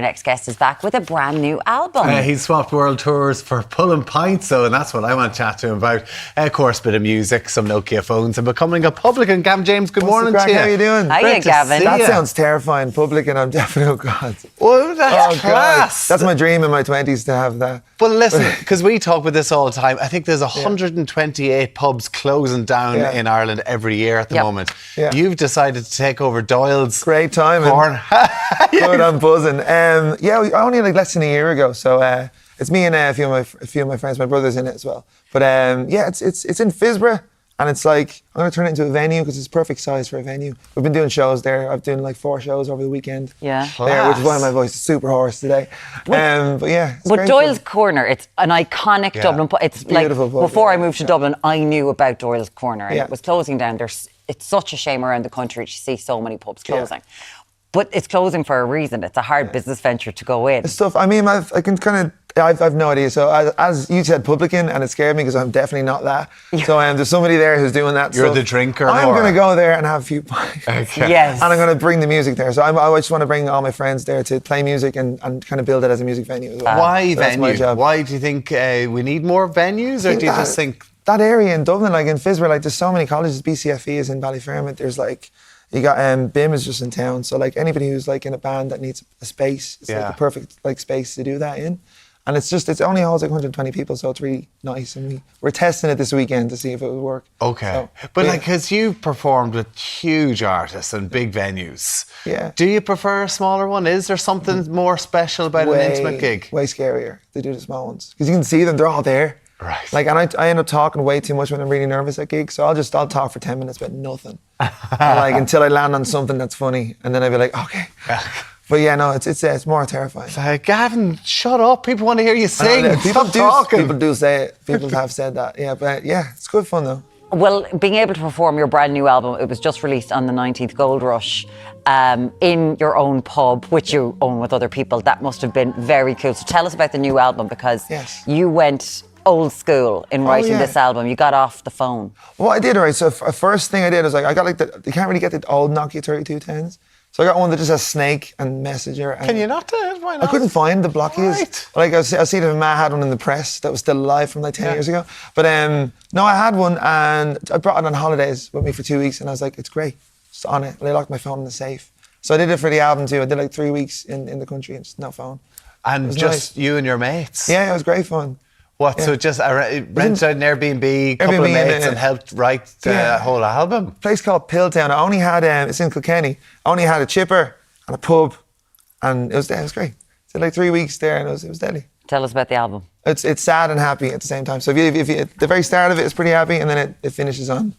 Our next guest is back with a brand new album. He swapped world tours for pulling pints, so and that's what I want to chat to him about. Of course, a bit of music, some Nokia phones, and becoming a publican. Gavin James, good morning to you. How are you doing? Hiya, Gavin. That sounds terrifying. Publican, I'm definitely, oh God. Oh, that's class. God. That's my dream in my 20s to have that. Well, listen, because we talk about this all the time. I think there's 128 pubs closing down in Ireland every year at the moment. Yeah. You've decided to take over Doyles Great time. Corner. Good, I'm buzzing. Only like less than a year ago. So it's me and a few of my friends. My brother's in it as well. But it's in Fisborough, and it's like I'm going to turn it into a venue because it's perfect size for a venue. We've been doing shows there. I've done like 4 shows over the weekend. Yeah, there, which is why my voice is super hoarse today. But Doyles Corner, it's an iconic Dublin pub. It's beautiful like pub, before I moved to Dublin, I knew about Doyles Corner, and it was closing down. It's such a shame around the country to see so many pubs closing. Yeah. But it's closing for a reason. It's a hard business venture to go in. It's tough. I mean, I've no idea. So as you said, publican, and it scared me because I'm definitely not that. So there's somebody there who's doing that. You're the drinker. I'm going to go there and have a few pints. Okay. Yes. And I'm going to bring the music there. So I just want to bring all my friends there to play music and kind of build it as a music venue as well. Why so venue? That's my job. Why do you think we need more venues, or do you just think that area in Dublin, like in Fisborough, like there's so many colleges. BCFE is in Ballyfermot. There's like. You got BIM is just in town, so like anybody who's like in a band that needs a space, it's like the perfect like space to do that in. And it only holds like 120 people, so it's really nice. And we're testing it this weekend to see if it would work. Okay, so, but like, because you've performed with huge artists and big venues, do you prefer a smaller one? Is there something more special about an intimate gig? Way scarier to do the small ones because you can see them; they're all there. Right. Like, and I end up talking way too much when I'm really nervous at gigs, so I'll talk for 10 minutes about nothing, like until I land on something that's funny, and then I'll be like, okay. But yeah, no, it's more terrifying. Gavin, shut up! People want to hear you sing. People talking. People do say it. People have said that. Yeah, but yeah, it's good fun though. Well, being able to perform your brand new album, it was just released on the 19th Gold Rush in your own pub, which you own with other people. That must have been very cool. So tell us about the new album, because you went old school in writing this album. You got off the phone. Well, I did, right. So first thing I did was like, I got like you can't really get the old Nokia 3210s. So I got one that just has Snake and Messenger. And can you not do it? Why not? I couldn't find the blockies. Right. Like I see if Ma had one in the press that was still alive from like 10 years ago. But no, I had one, and I brought it on holidays with me for 2 weeks, and I was like, it's great. Just on it. And I locked my phone in the safe. So I did it for the album too. I did like 3 weeks in the country and just no phone. And just you and your mates? Yeah, it was great fun. What, so just rent out an Airbnb, couple of mates, and helped write the whole album? A place called Pilltown. I only had, it's in Kilkenny. I only had a chipper and a pub, and it was great. So like 3 weeks there, and it was deadly. Tell us about the album. It's sad and happy at the same time. So if you the very start of it is pretty happy, and then it finishes on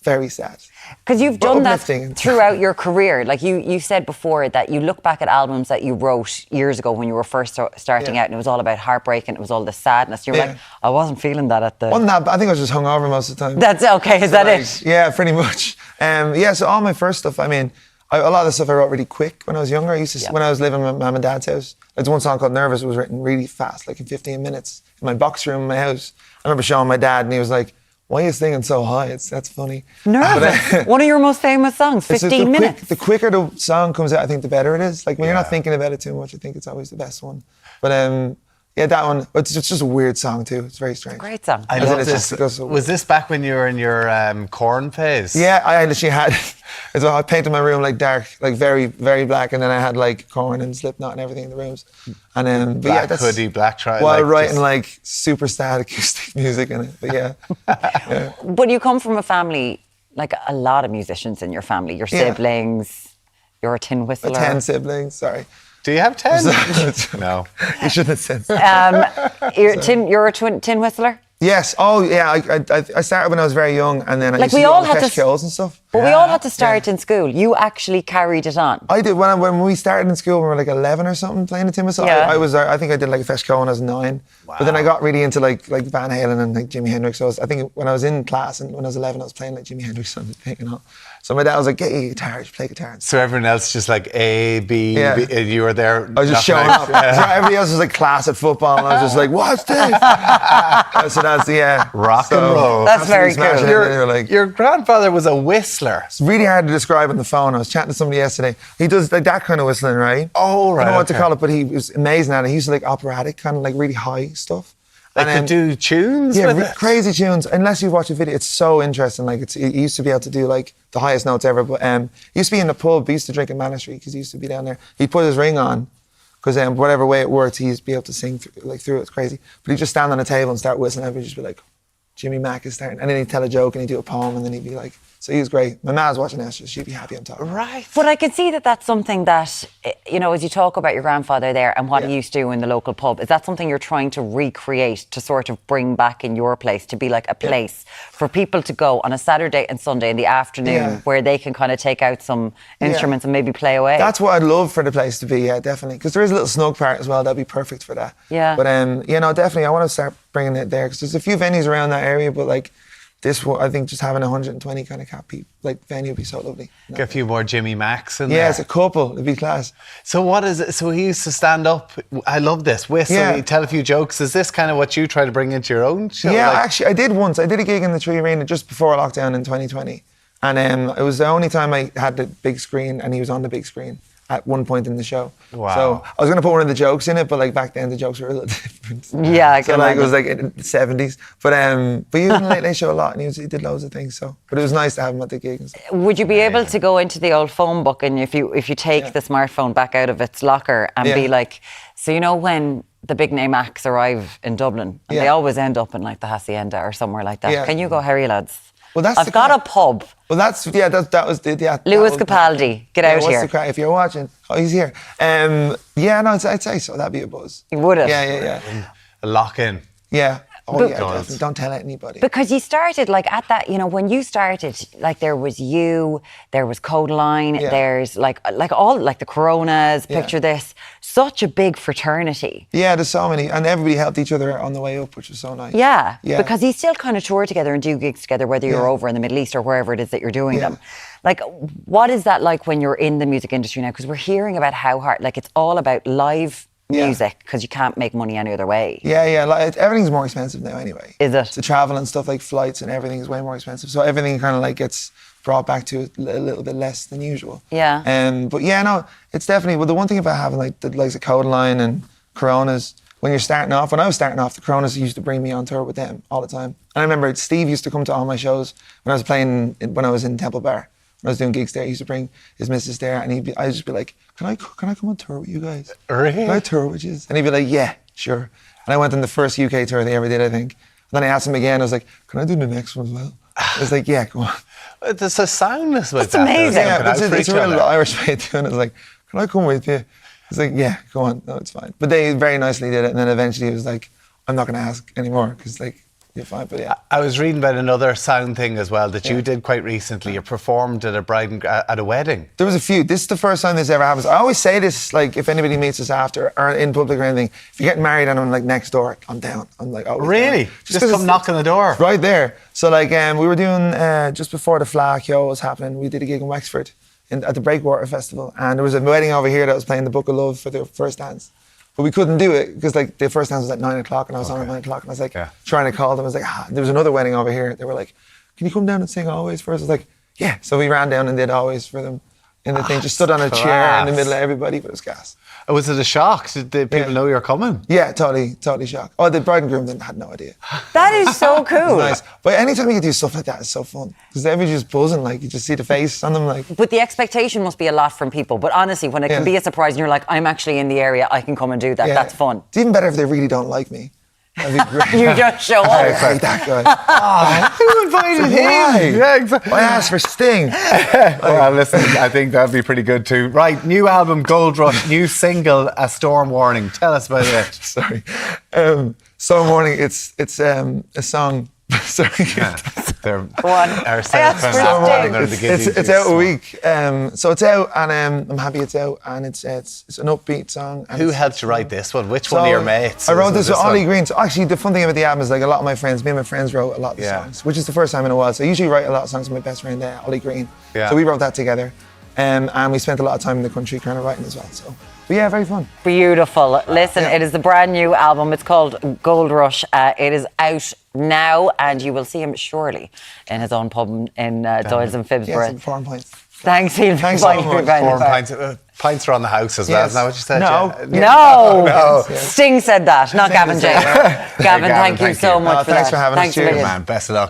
very sad. Because you've done that throughout your career. Like you said before that you look back at albums that you wrote years ago when you were first starting out, and it was all about heartbreak and it was all the sadness. You were like, I wasn't feeling that at the... Wasn't that, I think I was just hungover most of the time. That's okay, is that it? Yeah, pretty much. So all my first stuff, I mean, a lot of the stuff I wrote really quick when I was younger. I used to, when I was living in my mum and dad's house, there's one song called Nervous. It was written really fast, like in 15 minutes, in my box room in my house. I remember showing my dad, and he was like, why are you singing so high? That's funny. Nervous. One of your most famous songs, 15 minutes. The quicker the song comes out, I think the better it is. Like when you're not thinking about it too much, I think it's always the best one. But that one, it's just a weird song too. It's very strange. It's a great song. I love this. Was this back when you were in your corn phase? Yeah, I literally had, I painted my room like dark, like very, very black, and then I had like Corn and Slipknot and everything in the rooms. And black hoodie, black tri. While writing like super sad acoustic music in it. But yeah. But you come from a family, like a lot of musicians in your family. Your siblings, you're a tin whistler. 10 siblings, sorry. Do you have 10? No. You shouldn't have said You're a tin whistler? Yes. Oh, yeah. I started when I was very young, and then I used to do all the shows and stuff. But we all had to start in school. You actually carried it on. I did. When we started in school, we were like 11 or something playing the tin whistle. I think I did like a Fesh when I was 9. Wow. But then I got really into like Van Halen and like Jimi Hendrix. So I think when I was in class and when I was 11, I was playing like Jimi Hendrix and you know. So my dad was like, get your guitar, just play guitar. So everyone else just like A, B, B, and you were there. I was just showing up. So everybody else was like class at football, and I was just like, what's this? So that's, rock and roll. That's very cool. Your grandfather was a whistler. whistler. It's really hard to describe on the phone. I was chatting to somebody yesterday. He does like that kind of whistling, right? Oh, right. I don't know what to call it, but he was amazing at it. He used to like operatic, kind of like really high stuff. Like could do tunes with it? Crazy tunes. Unless you watch a video, it's so interesting. Like he used to be able to do like the highest notes ever. But he used to be in the pub. He used to drink in Manor Street because he used to be down there. He'd put his ring on because whatever way it worked, he used to be able to sing through it. It's crazy. But he'd just stand on a table and start whistling. Everybody just be like, Jimmy Mac is starting. And then he'd tell a joke and he'd do a poem and then he'd be like, so he was great. My ma's watching this, so she'd be happy I'm talking. Right. But I can see that that's something that, you know, as you talk about your grandfather there and what he used to do in the local pub, is that something you're trying to recreate, to sort of bring back in your place, to be like a place for people to go on a Saturday and Sunday in the afternoon where they can kind of take out some instruments and maybe play away? That's what I'd love for the place to be, yeah, definitely. Because there is a little snug part as well, that'd be perfect for that. Yeah. But, you know, definitely, I want to start bringing it there because there's a few venues around that area, but like, this one, I think just having 120 kind of cap like venue would be so lovely. Get a few more Jimmy Macs in there. Yeah, it's a couple. It'd be class. So what is it? So he used to stand up. I love this. Whistle, he'd tell a few jokes. Is this kind of what you try to bring into your own show? Yeah, actually, I did once. I did a gig in the Tree Arena just before lockdown in 2020. And it was the only time I had the big screen and he was on the big screen at one point in the show. Wow. So I was going to put one of the jokes in it, but like back then the jokes were a little different. Yeah, I can So like it was imagine. like in the 70s. But he was in the Late Late Show a lot and he did loads of things. So, but it was nice to have him at the gig and stuff. Would you be able to go into the old phone book and if you take the smartphone back out of its locker and be like, so you know when the big name acts arrive in Dublin and they always end up in like the Hacienda or somewhere like that. Yeah. Can you go, Harry lads? Well, that's I've got a pub. Well, that was the Lewis Capaldi, get out what's here. The crack? If you're watching, he's here. Yeah, no, I'd say so. That'd be a buzz. Would it? Yeah. A lock in. Yeah. Oh, But- yeah, definitely. Don't tell anybody. Because you started like at that, you know, when you started, like there was you, there was Codeline, there's like all like the Coronas, picture this, such a big fraternity. Yeah, there's so many, and everybody helped each other on the way up, which was so nice. Yeah, because you still kind of tour together and do gigs together, whether you're over in the Middle East or wherever it is that you're doing them. Like, what is that like when you're in the music industry now? Because we're hearing about how hard, like it's all about live music because you can't make money any other way. Yeah. Like, everything's more expensive now anyway. Is it? To travel and stuff like flights and everything is way more expensive. So everything kind of like gets brought back to a little bit less than usual. Yeah. But yeah, no, it's definitely, well, the one thing about having like the likes of Codeline and Coronas, when you're starting off, when I was starting off, the Coronas used to bring me on tour with them all the time. And I remember Steve used to come to all my shows when I was playing, when I was in Temple Bar. When I was doing gigs there, he used to bring his missus there, and I'd just be like, "Can I come on tour with you guys? Really? Can I tour with you?" And he'd be like, "Yeah, sure." And I went on the first UK tour they ever did, I think. And then I asked him again. I was like, "Can I do the next one as well?" I was like, "Yeah, go on." There's a soundness with That's that. amazing. Yeah, but it's a real other. Irish way of doing it. I was like, "Can I come with you?" He's like, "Yeah, go on." No, it's fine. But they very nicely did it, and then eventually he was like, "I'm not going to ask anymore because like." You're fine, but yeah. I was reading about another sound thing as well that you did quite recently. You performed at a wedding. There was a few. This is the first time this ever happens. I always say this, like, if anybody meets us after or in public or anything, if you're getting married and I'm like next door, I'm down. I'm like, oh, really? Down. Just 'cause come knock on the door. Right there. So like, we were doing just before the Flack Yo was happening. We did a gig in Wexford at the Breakwater Festival, and there was a wedding over here that was playing the Book of Love for their first dance. But we couldn't do it because like the first dance was at 9 o'clock and I was on at 9 o'clock and I was like trying to call them. I was like, there was another wedding over here. They were like, "Can you come down and sing Always for us?" I was like, "Yeah." So we ran down and did Always for them in the thing. Just stood on a chair in the middle of everybody, but it was gas. Was it a shock? Did the people know you were coming? Yeah, totally shocked. Oh, the bride and groom had no idea. That is so cool. Nice. But anytime you can do stuff like that, it's so fun. Because everybody's just buzzing, like you just see the face on them like. But the expectation must be a lot from people. But honestly, when it can be a surprise and you're like, I'm actually in the area, I can come and do that. That's fun. It's even better if they really don't like me. That'd be great. You just show I up. hate that guy. Who invited him? Why? Yeah, exactly. I asked for Sting. Well, listen, I think that'd be pretty good too. Right, new album, Gold Rush, new single, A Storm Warning. Tell us about it. Sorry. Storm Warning, it's a song. Sorry. They're Go on. our Storm Warning. Warning. It's out a week. So it's out and I'm happy it's out and it's an upbeat song. And Who helped you write this one? Which one of your mates? I wrote this with Ollie one? Green. So actually the fun thing about the album is like a lot of my friends, me and my friends wrote a lot of the songs, which is the first time in a while. So I usually write a lot of songs with my best friend, Ollie Green. Yeah. So we wrote that together. And we spent a lot of time in the country kind of writing as well. So But yeah, very fun. Beautiful. Listen, it is the brand new album. It's called Gold Rush. It is out now, and you will see him surely in his own pub in Doyles and Phibsborough. Yes, and foreign pints. Thanks, Ian. Thanks so much. Pints are on the house as well. Is that what you said? No. Yeah. No. Yes. Sting said that, not Gavin James. Gavin, thank you so much for that. Thanks for having us. Thanks a million. Man, best of luck.